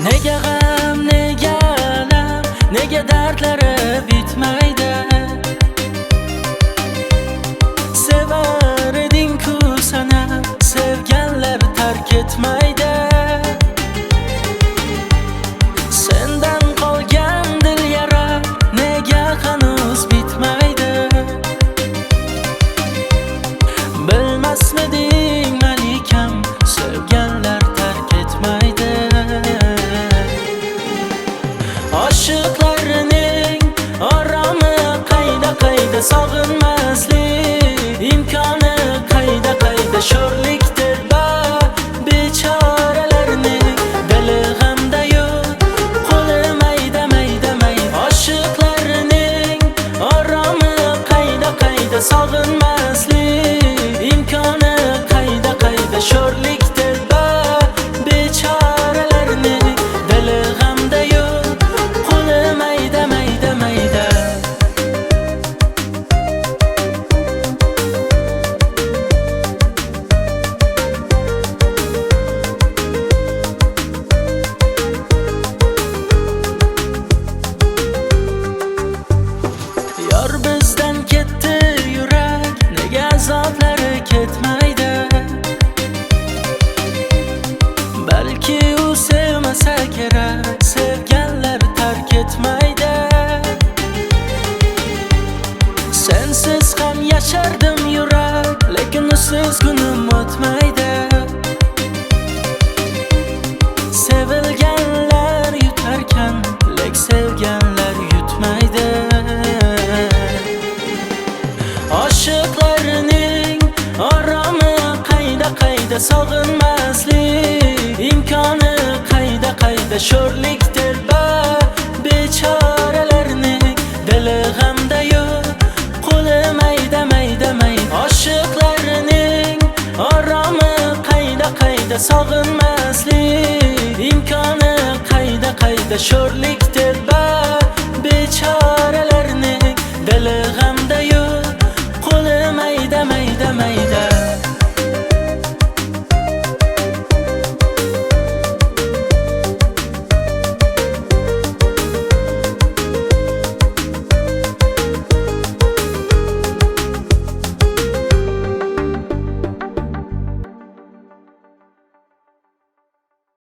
Nega g'am, nega alam, nega dardlari bitmaydi? Sevar eding-ku sana, sevganlar tark etmaydi. Sendan qolgan dil yara, nega hanuz bitmaydi? Bilmasmiding malikam, sevganlar tark etmaydi. Oshiqlarning oromi qayda sog'inmaslik imkoni qayda sho'rlikdir bechoralarning dili g'amda yo'q, qo'li mayda. Oshiqlarning oromi qayda sog'inmaslik imkoni qayda sho'rlikdir bechoralarning dili g'amda yo'q, qo'li mayda. Yor bizdan ketdi yurak, nega azoblari ketmaydi? Balki u sevmasa kerak, sevganlar tark etmaydi. Sensiz ham yashardim yurak, lekin usiz kunim o'tmaydi. Sevilganlar yutarkan, lek sevganlar yutmaydi. Oshiqlarning oromi qayda sog'inmaslik imkoni qayda sho'rlikdir bechoralarning dili g'amda yo'q, qo'li mayda. Oshiqlarning oromi qayda sog'inmaslik imkoni qayda sho'rlikdir bechoralarning dili g'amda